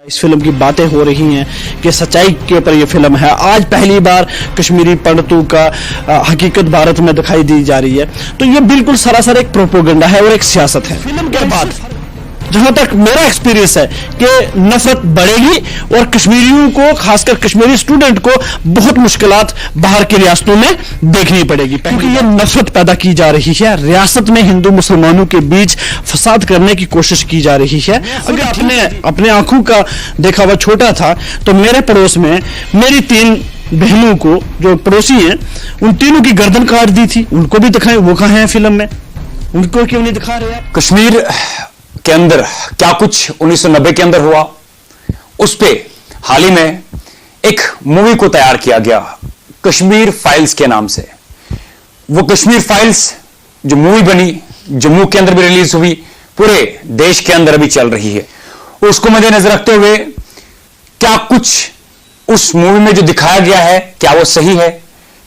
इस फिल्म की बातें हो रही हैं कि सच्चाई के ऊपर ये फिल्म है। आज पहली बार कश्मीरी पंडितों का हकीकत भारत में दिखाई दी जा रही है, तो ये बिल्कुल सरासर एक प्रोपोगंडा है और एक सियासत है। फिल्म के बाद जहां तक मेरा एक्सपीरियंस है कि नफरत बढ़ेगी और कश्मीरियों को, खासकर कश्मीरी स्टूडेंट को बहुत मुश्किलात बाहर की रियासतों में देखनी पड़ेगी, क्योंकि ये नफरत पैदा की जा रही है। रियासत में हिंदू मुसलमानों के बीच फसाद करने की कोशिश की जा रही है। अगर अपने आंखों का देखा हुआ छोटा था तो मेरे पड़ोस में मेरी 3 बहनों को, जो पड़ोसी हैं, उन तीनों की गर्दन काट दी थी। उनको भी दिखाएं, वो कहां हैं फिल्म में? उनको क्यों नहीं दिखा रहे हैं? कश्मीर के अंदर क्या कुछ 1990 के अंदर हुआ, उस पे हाल ही में एक मूवी को तैयार किया गया कश्मीर फाइल्स के नाम से। वो कश्मीर फाइल्स जो मूवी बनी, जम्मू के अंदर भी रिलीज हुई, पूरे देश के अंदर अभी चल रही है। उसको मद्देनजर रखते हुए क्या कुछ उस मूवी में जो दिखाया गया है, क्या वो सही है,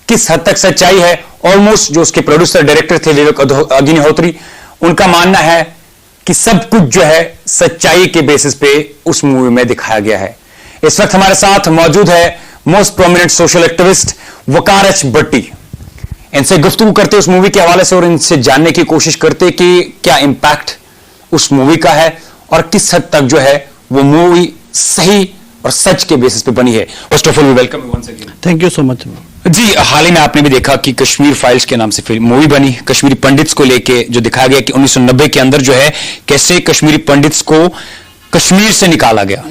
किस हद तक सच्चाई है? ऑलमोस्ट जो उसके प्रोड्यूसर डायरेक्टर थे विवेक अग्निहोत्री, उनका मानना है कि सब कुछ जो है सच्चाई के बेसिस पे उस मूवी में दिखाया गया है। इस वक्त हमारे साथ मौजूद है मोस्ट प्रोमिनेंट सोशल एक्टिविस्ट वकार एच भट्टी। इनसे गुफ्तगू करते उस मूवी के हवाले से और इनसे जानने की कोशिश करते कि क्या इंपैक्ट उस मूवी का है और किस हद तक जो है वो मूवी सही और सच के बेसिस पे बनी है। First of all we welcome you once again. Thank you so much जी। हाल ही में आपने भी देखा कि कश्मीर फाइल्स के नाम से फिल्म मूवी बनी, कश्मीरी पंडित्स को लेके जो दिखाया गया कि 1990 के अंदर जो है कैसे कश्मीरी पंडित्स को कश्मीर से निकाला गया।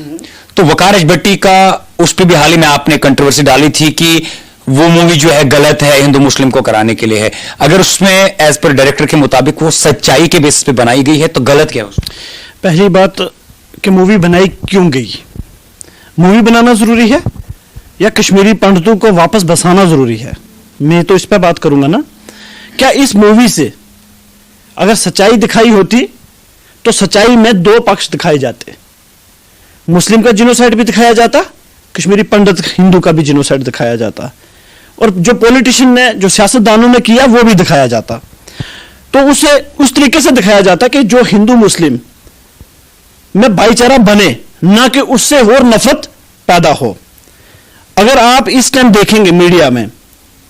तो वकार एच भट्टी का उस पर भी हाल ही में आपने कंट्रोवर्सी डाली थी कि वो मूवी जो है गलत है, हिंदू मुस्लिम को कराने के लिए है। अगर उसमें एज पर डायरेक्टर के मुताबिक वो सच्चाई के बेसिस पे बनाई गई है तो गलत क्या है उसमें? पहली बात कि मूवी बनाई क्यों गई? मूवी बनाना जरूरी है या कश्मीरी पंडितों को वापस बसाना जरूरी है? मैं तो इस पर बात करूंगा ना। क्या इस मूवी से अगर सच्चाई दिखाई होती तो सच्चाई में 2 पक्ष दिखाए जाते। मुस्लिम का जिनोसाइड भी दिखाया जाता, कश्मीरी पंडित हिंदू का भी जिनोसाइड दिखाया जाता, और जो पॉलिटिशियन ने, जो सियासतदानों ने किया वो भी दिखाया जाता। तो उसे उस तरीके से दिखाया जाता कि जो हिंदू मुस्लिम में भाईचारा बने, ना कि उससे और नफरत पैदा हो। अगर आप इस टाइम देखेंगे मीडिया में,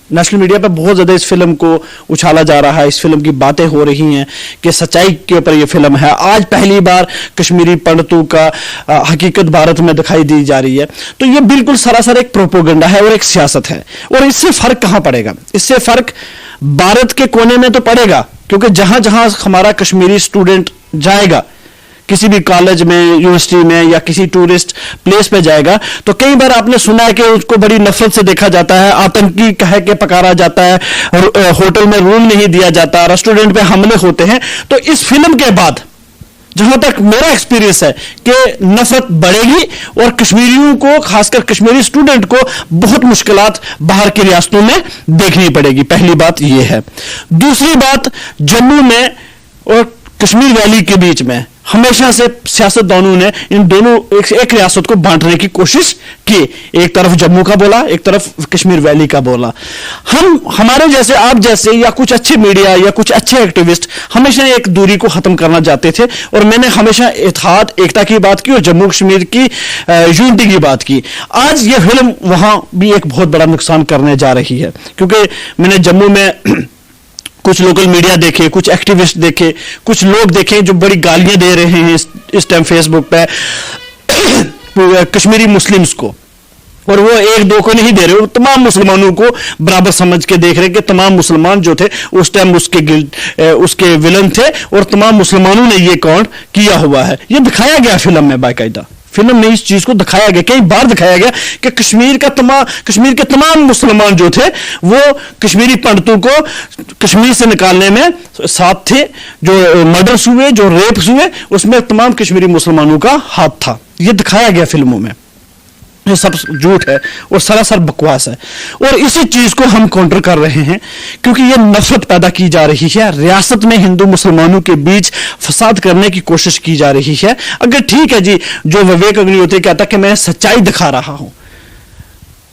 नेशनल मीडिया पे बहुत ज्यादा इस फिल्म को उछाला जा रहा है, इस फिल्म की बातें हो रही हैं कि सच्चाई के ऊपर ये फिल्म है। आज पहली बार कश्मीरी पंडितों का हकीकत भारत में दिखाई दी जा रही है, तो ये बिल्कुल सरासर एक प्रोपोगंडा है और एक सियासत है। और इससे फर्क कहां पड़ेगा? इससे फर्क भारत के कोने में तो पड़ेगा, क्योंकि जहां जहां हमारा कश्मीरी स्टूडेंट जाएगा, किसी भी कॉलेज में, यूनिवर्सिटी में या किसी टूरिस्ट प्लेस पे जाएगा, तो कई बार आपने सुना है कि उसको बड़ी नफरत से देखा जाता है, आतंकी कह के पकारा जाता है, होटल में रूम नहीं दिया जाता, रेस्टोरेंट पे हमले होते हैं। तो इस फिल्म के बाद जहां तक मेरा एक्सपीरियंस है कि नफरत बढ़ेगी और कश्मीरियों को, खासकर कश्मीरी स्टूडेंट को बहुत मुश्किलात बाहर की रियासतों में देखनी पड़ेगी। पहली बात यह है। दूसरी बात, जम्मू में और कश्मीर वैली के बीच में हमेशा से सियासतदानों ने इन दोनों एक रियासत को बांटने की कोशिश की। एक तरफ जम्मू का बोला, एक तरफ कश्मीर वैली का बोला। हमारे जैसे, आप जैसे या कुछ अच्छे मीडिया या कुछ अच्छे एक्टिविस्ट हमेशा एक दूरी को खत्म करना चाहते थे, और मैंने हमेशा इत्तेहाद, एकता की बात की और जम्मू कश्मीर की यूनिटी की बात की। आज ये फिल्म वहां भी एक बहुत बड़ा नुकसान करने जा रही है, क्योंकि मैंने जम्मू में कुछ लोकल मीडिया देखे, कुछ एक्टिविस्ट देखे, कुछ लोग देखे जो बड़ी गालियां दे रहे हैं इस टाइम फेसबुक पे कश्मीरी मुस्लिम्स को, और वो 1-2 को नहीं दे रहे, वो तमाम मुसलमानों को बराबर समझ के देख रहे कि तमाम मुसलमान जो थे उस टाइम उसके विलन थे, और तमाम मुसलमानों ने ये कांड किया हुआ है। ये दिखाया गया फिल्म में, बाकायदा फिल्म में इस चीज को दिखाया गया, कई बार दिखाया गया कि कश्मीर के तमाम मुसलमान जो थे वो कश्मीरी पंडितों को कश्मीर से निकालने में साथ थे। जो मर्डर्स हुए, जो रेप्स हुए, उसमें तमाम कश्मीरी मुसलमानों का हाथ था। ये दिखाया गया फिल्मों में। ये सब झूठ है और सरासर बकवास है, और इसी चीज को हम काउंटर कर रहे हैं, क्योंकि ये नफरत पैदा की जा रही है। रियासत में हिंदू मुसलमानों के बीच फसाद करने की कोशिश की जा रही है। अगर ठीक है जी, जो विवेक अग्निहोत्री कहता कि मैं सच्चाई दिखा रहा हूं,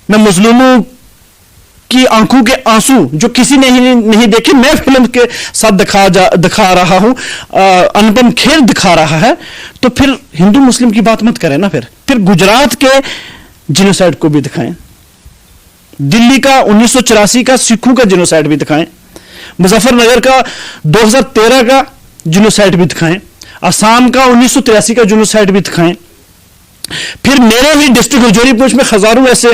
मैं मुस्लिमों की आंखों के आंसू जो किसी ने ही नहीं देखे, मैं फिल्म के साथ दिखा रहा हूं, अनुपम खेर दिखा रहा है, तो फिर हिंदू मुस्लिम की बात मत करें ना। फिर गुजरात के जिनोसाइड को भी दिखाएं, दिल्ली का 1984 का सिखों का जिनोसाइड भी दिखाएं, मुजफ्फरनगर का 2013 का जिनोसाइड भी दिखाएं, असम का 1983 का जिनोसाइड भी दिखाएं। फिर मेरे ही डिस्ट्रिक्ट हजोरीपुर में हजारों ऐसे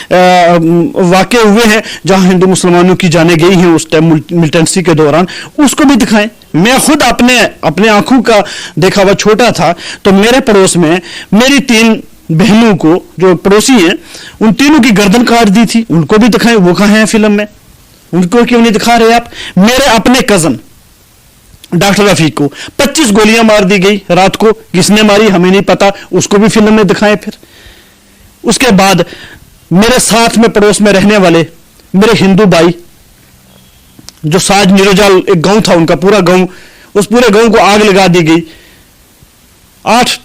वाक़े हुए हैं जहां हिंदू मुसलमानों की जानें गई हैं उस टाइम मिलिटेंसी के दौरान, उसको भी दिखाएं। मैं खुद अपने आंखों का देखा हुआ छोटा था, तो मेरे पड़ोस में मेरी 3 बहनों को जो पड़ोसी हैं उन तीनों की गर्दन काट दी थी, उनको भी दिखाएं। वो कहां हैं फिल्म में, उनको क्यों नहीं दिखा रहे आप? मेरे अपने कजन डॉक्टर रफीक को 25 गोलियां मार दी गई रात को, किसने मारी हमें नहीं पता, उसको भी फिल्म में दिखाएं। फिर उसके बाद मेरे साथ में पड़ोस में रहने वाले मेरे हिंदू भाई, जो साज निरोजाल एक गांव था उनका पूरा गांव, उस पूरे गांव को आग लगा दी गई, 8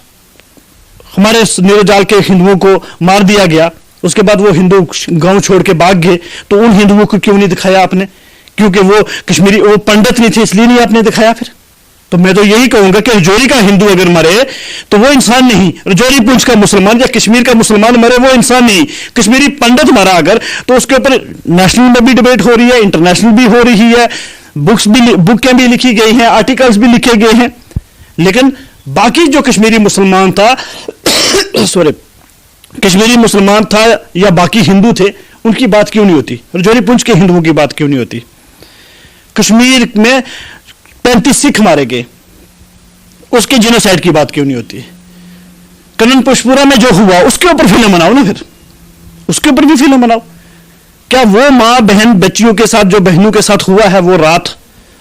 हमारे निरोजाल के हिंदुओं को मार दिया गया। उसके बाद वो हिंदू गांव छोड़ के भाग गए, तो उन हिंदुओं को क्यों नहीं दिखाया आपने? क्योंकि वो कश्मीरी, वो पंडित नहीं थे, इसलिए नहीं आपने दिखाया। फिर तो मैं तो यही कहूंगा कि रजौरी का हिंदू अगर मरे तो वो इंसान नहीं, रजौरी पुंछ का मुसलमान या कश्मीर का मुसलमान मरे वो इंसान नहीं, कश्मीरी पंडित मरा अगर, तो उसके ऊपर नेशनल में भी डिबेट हो रही है, इंटरनेशनल भी हो रही है, बुकें भी लिखी गई हैं, आर्टिकल्स भी लिखे गए हैं। लेकिन बाकी जो कश्मीरी मुसलमान था सॉरी कश्मीरी मुसलमान था या बाकी हिंदू थे, उनकी बात क्यों नहीं होती? रजौरी पुंछ के हिंदुओं की बात क्यों नहीं होती? कश्मीर में 35 सिख मारे गए, उसके जिनोसाइड की बात क्यों नहीं होती? कनन पुष्पुरा में जो हुआ उसके ऊपर फिल्म बनाओ ना, फिर उसके ऊपर भी फिल्म बनाओ। क्या वो मां बहन बच्चियों के साथ जो बहनों के साथ हुआ है वो रात,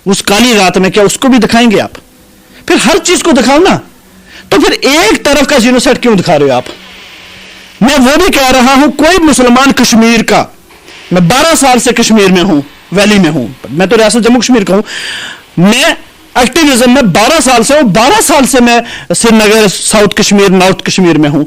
उस काली रात में, क्या उसको भी दिखाएंगे आप? फिर हर चीज को दिखाओ ना। तो फिर एक तरफ का जिनोसाइड क्यों दिखा रहे हो आप? मैं वो भी कह रहा हूं, कोई मुसलमान कश्मीर का, मैं 12 साल से कश्मीर में हूं, वैली में हूं, मैं तो रियासत जम्मू कश्मीर का हूं, मैं एक्टिविज्म में 12 साल से हूं, 12 साल से मैं श्रीनगर, साउथ कश्मीर, नॉर्थ कश्मीर में हूं।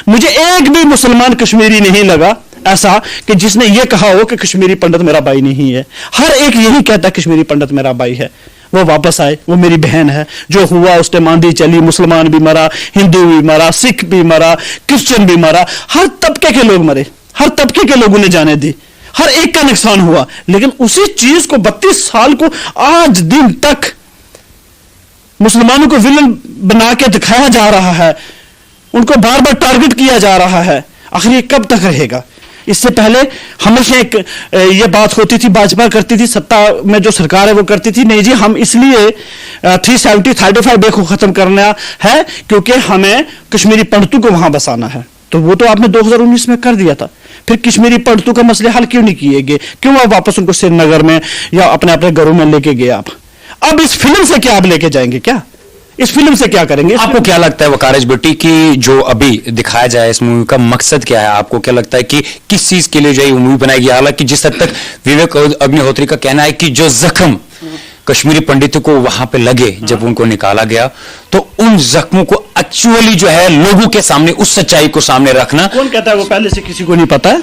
मुझे एक भी मुसलमान कश्मीरी नहीं लगा ऐसा कि जिसने यह कहा हो कि कश्मीरी पंडित मेरा भाई नहीं है। हर एक यही कहता कश्मीरी पंडित मेरा भाई है, वो वापस आए, वो मेरी बहन है। जो हुआ उस टाइम आंधी चली, मुसलमान भी मरा, हिंदू भी मरा, सिख भी मरा, क्रिश्चियन भी मरा, हर तबके के लोग मरे, हर तबके के लोगों ने जाने दी, हर एक का नुकसान हुआ। लेकिन उसी चीज को 32 साल को आज दिन तक मुसलमानों को विलन बना के दिखाया जा रहा है, उनको बार बार टारगेट किया जा रहा है। आखिर ये कब तक रहेगा? इससे पहले हमेशा एक ये बात होती थी, भाजपा करती थी, सत्ता में जो सरकार है वो करती थी, नहीं जी हम इसलिए 370-35 बे को खत्म करना है क्योंकि हमें कश्मीरी पंडितों को वहां बसाना है। तो वो तो आपने 2019 में कर दिया था। फिर कश्मीरी पंडितों का मसले हल क्यों नहीं किए गए? क्यों आप वापस उनको श्रीनगर में या अपने अपने घरों में लेके गए आप? अब इस फिल्म से क्या आप लेके जाएंगे? क्या इस फिल्म से क्या करेंगे? आपको क्या लगता है वकारज भुट्टी की जो अभी दिखाया जाए इस मूवी का मकसद क्या है? आपको क्या लगता है कि किस चीज के लिए जो ये मूवी बनाई गई? हालांकि जिस हद तक विवेक अग्निहोत्री का कहना है कि जो जख्म कश्मीरी पंडितों को वहां पे लगे जब उनको निकाला गया, तो उन जख्मों को एक्चुअली जो है लोगों के सामने उस सच्चाई को सामने रखना। कौन कहता है वो पहले से किसी को नहीं पता है?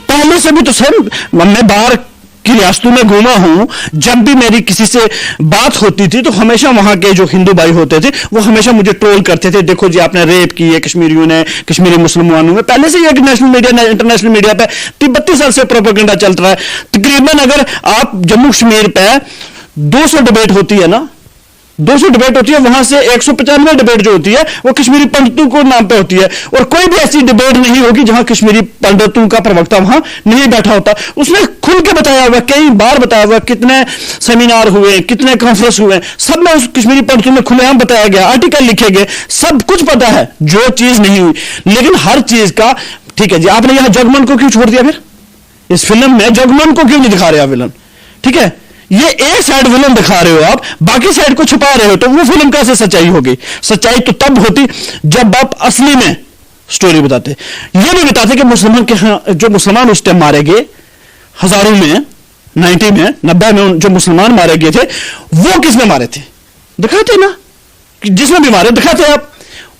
पहले से भी तो सर मैं बाहर की रियासतों में घूमा हूं, जब भी मेरी किसी से बात होती थी तो हमेशा वहां के जो हिंदू भाई होते थे वो हमेशा मुझे ट्रोल करते थे, देखो जी आपने रेप की है कश्मीरियों ने, कश्मीरी मुसलमानों में। पहले से ये नेशनल मीडिया, इंटरनेशनल मीडिया पे 32 साल से प्रोपेगेंडा चल रहा है। तकरीबन अगर आप जम्मू कश्मीर पे 200 डिबेट होती है ना, 200 डिबेट होती है, वहां से 195 डिबेट जो होती है वो कश्मीरी पंडितों को नाम पे होती है। और कोई भी ऐसी डिबेट नहीं होगी जहां कश्मीरी पंडितों का प्रवक्ता वहां नहीं बैठा होता। उसने खुल के बताया हुआ, कई बार बताया हुआ, कितने सेमिनार हुए, कितने कॉन्फ्रेंस हुए, सब में उस कश्मीरी पंडितों में खुलेआम बताया गया, आर्टिकल लिखे गए, सब कुछ पता है, जो चीज नहीं हुई। लेकिन हर चीज का ठीक है जी, आपने यहां जगमन को क्यों छोड़ दिया? फिर इस फिल्म में जगमन को क्यों नहीं दिखा रहे विलन? ठीक है, ये एक साइड विलन दिखा रहे हो आप, बाकी साइड को छुपा रहे हो, तो वो फिल्म कैसे सच्चाई होगी? सच्चाई तो तब होती जब आप असली में स्टोरी बताते। ये नहीं बताते कि मुसलमान के जो मुसलमान उस टाइम मारे गए हजारों में, 90 में, 90 में जो मुसलमान मारे गए थे वो किसने मारे थे? दिखाते ना, जिसने भी मारे दिखाते आप।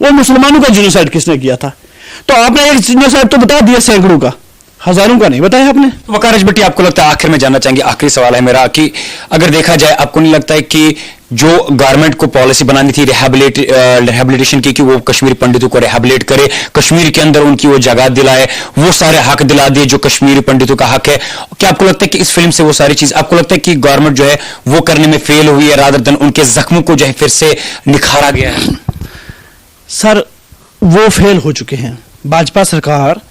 वो मुसलमानों का जिनोसाइड किसने किया था? तो आपने एक जिनोसाइड तो बता दिया सैकड़ों का, हजारों का नहीं बताया आपने। वकार भट्टी, आपको लगता है, आखिर में जानना चाहेंगे, आखिरी सवाल है मेरा, कि अगर देखा जाए, आपको नहीं लगता है कि जो गवर्नमेंट को पॉलिसी बनानी थी रिहैबिलिटेशन की, कि वो कश्मीरी पंडितों को रिहैबिलिट करे, कश्मीर के अंदर उनकी वो जगह दिलाए, वो सारे हक दिला दिए जो कश्मीरी पंडितों का हक है, क्या आपको लगता है कि इस फिल्म से वो सारी चीज, आपको लगता है कि गवर्नमेंट जो है वो करने में फेल हुई है, रादर देन उनके जख्मों को जो है फिर से निखारा गया है? सर, वो फेल हो चुके हैं। भाजपा सरकार,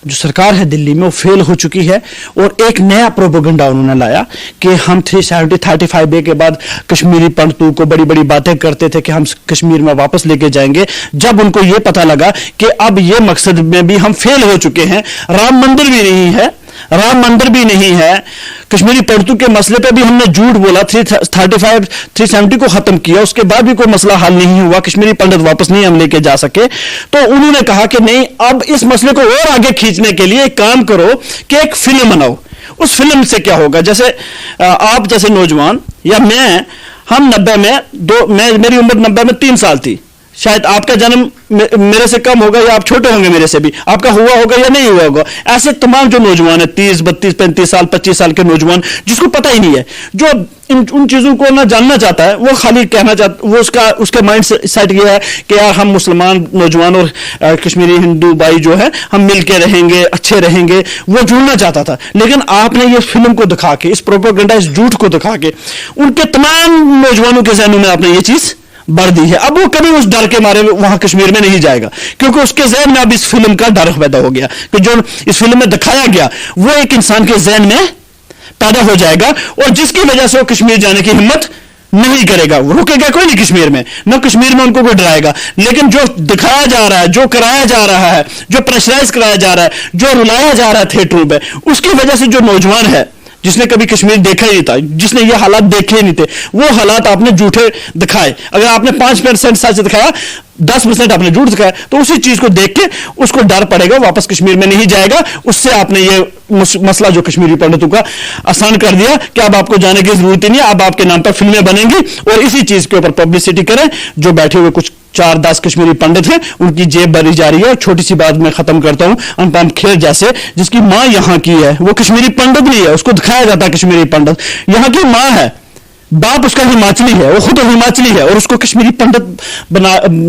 जो सरकार है दिल्ली में, वो फेल हो चुकी है और एक नया प्रोपेगेंडा उन्होंने लाया कि हम 335 के बाद कश्मीरी पंडितों को बड़ी बड़ी बातें करते थे कि हम कश्मीर में वापस लेके जाएंगे। जब उनको ये पता लगा कि अब ये मकसद में भी हम फेल हो चुके हैं, राम मंदिर भी नहीं है, कश्मीरी पंडितों के मसले पे भी हमने झूठ बोला, 370 को खत्म किया, उसके बाद भी कोई मसला हल नहीं हुआ, कश्मीरी पंडित वापस नहीं हम लेके जा सके, तो उन्होंने कहा कि नहीं, अब इस मसले को और आगे खींचने के लिए एक काम करो कि एक फिल्म बनाओ। उस फिल्म से क्या होगा, जैसे आप जैसे नौजवान या मैं, हम 90 में मेरी उम्र 90 में 3 साल थी, शायद आपका जन्म मेरे से कम होगा या आप छोटे होंगे मेरे से भी, आपका हुआ होगा या नहीं हुआ होगा। ऐसे तमाम जो नौजवान है, 30, 32, 35 साल, 25 साल के नौजवान, जिसको पता ही नहीं है, जो उन चीजों को ना जानना चाहता है, वो खाली कहना चाहता, वो उसका माइंड सेट ये है कि यार हम मुसलमान नौजवान और कश्मीरी हिंदू भाई जो है हम मिलके रहेंगे, अच्छे रहेंगे, वो जुड़ना चाहता था। लेकिन आपने ये फिल्म को दिखा के, इस प्रोपेगेंडा, इस झूठ को दिखा के उनके तमाम नौजवानों के जहनों में आपने ये चीज बढ़ दी है। अब वो कभी उस डर के मारे वहां कश्मीर में नहीं जाएगा, क्योंकि उसके जहन में अब इस फिल्म का डर पैदा हो गया कि जो इस फिल्म में दिखाया गया वो एक इंसान के जहन में पैदा हो जाएगा, और जिसकी वजह से वो कश्मीर जाने की हिम्मत नहीं करेगा। वो रुकेगा कोई नहीं कश्मीर में, न कश्मीर में उनको कोई डराएगा। लेकिन जो दिखाया जा रहा है, जो कराया जा रहा है, जो प्रेशराइज कराया जा रहा है, जो रुलाया जा रहा है थिएटरों पे, उसकी वजह से जो नौजवान है, जिसने कभी कश्मीर देखा ही नहीं था, जिसने ये हालात देखे ही नहीं थे, वो हालात आपने झूठे दिखाए। अगर आपने 5% सच दिखाया, 10% आपने झूठ दिखाया, तो उसी चीज को देख के उसको डर पड़ेगा, वापस कश्मीर में नहीं जाएगा। उससे आपने ये मसला जो कश्मीरी पंडितों का आसान कर दिया कि अब आपको जाने की जरूरत ही नहीं, अब आपके नाम पर फिल्में बनेंगी और इसी चीज के ऊपर पब्लिसिटी करें। जो बैठे हुए कुछ 4-10 कश्मीरी पंडित हैं, उनकी जेब भरी जा रही है। छोटी सी बात मैं खत्म करता हूं, अनुपम खेर जैसे, जिसकी मां यहां की है, वो कश्मीरी पंडित नहीं है, उसको दिखाया जाता है कश्मीरी पंडित, यहां की मां है, बाप उसका हिमाचली है, वो खुद हिमाचली है, और उसको कश्मीरी पंडित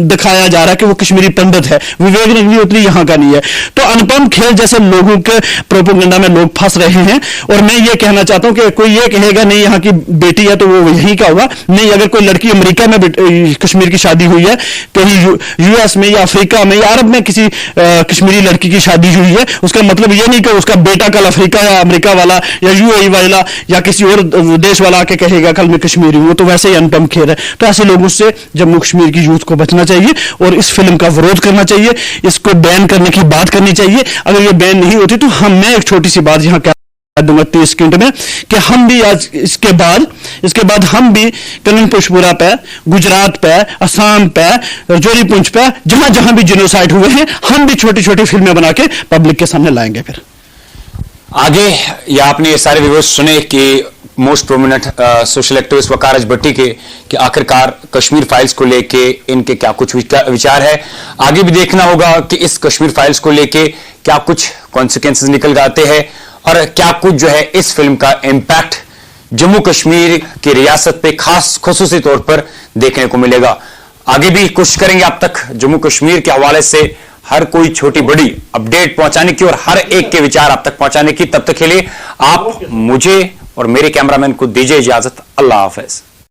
दिखाया जा रहा है कि वो कश्मीरी पंडित है। विवेक अग्निहोत्री यहाँ का नहीं है। तो अनुपम खेर जैसे लोगों के प्रोपेगेंडा में लोग फंस रहे हैं। और मैं ये कहना चाहता हूं कि कोई ये कहेगा नहीं यहाँ की बेटी है तो वो यहीं का होगा, नहीं। अगर कोई लड़की अमेरिका में कश्मीर की शादी हुई है, कहीं यूएस में या अफ्रीका में या अरब में किसी कश्मीरी लड़की की शादी हुई है, उसका मतलब ये नहीं कि उसका बेटा कल अफ्रीका या अमेरिका वाला या यूएई वाला या किसी और देश वाला आके कहेगा कल में कश्मीरी हूं। तो वैसे ही अनुपम खेर है। तो ऐसे लोगों से जम्मू कश्मीर की यूथ को बचना चाहिए और इस फिल्म का विरोध करना चाहिए, इसको बैन करने की बात करनी चाहिए। अगर ये बैन नहीं होती तो मैं एक छोटी सी बात यहां कह दूंगा 30 सेकंड में कि हम भी आज इसके बाद हम भी कलिंग पुष्पुरा पे, गुजरात पे, असम पे, जोरी पुंछ पे, जहां जहां भी जिनोसाइड हुए हैं, हम भी छोटी छोटी फिल्में बना के पब्लिक के सामने लाएंगे। फिर आगे या आपने ये सारे व्यूअर्स सुने कि मोस्ट प्रोमिनेंट सोशल एक्टिविस्ट वकार भट्टी के कि आखिरकार कश्मीर फाइल्स को लेके इनके क्या कुछ विचार है। आगे भी देखना होगा कि इस कश्मीर फाइल्स को लेके क्या कुछ कॉन्सिक्वेंसेस निकल आते हैं और क्या कुछ जो है इस फिल्म का इंपैक्ट जम्मू कश्मीर की रियासत पे खास खुसूसी तौर पर देखने को मिलेगा। आगे भी कोशिश करेंगे आप तक जम्मू कश्मीर के हवाले से हर कोई छोटी बड़ी अपडेट पहुंचाने की और हर एक के विचार आप तक पहुंचाने की। तब तक के लिए आप मुझे और मेरे कैमरामैन को दीजिए इजाजत। अल्लाह हाफिज।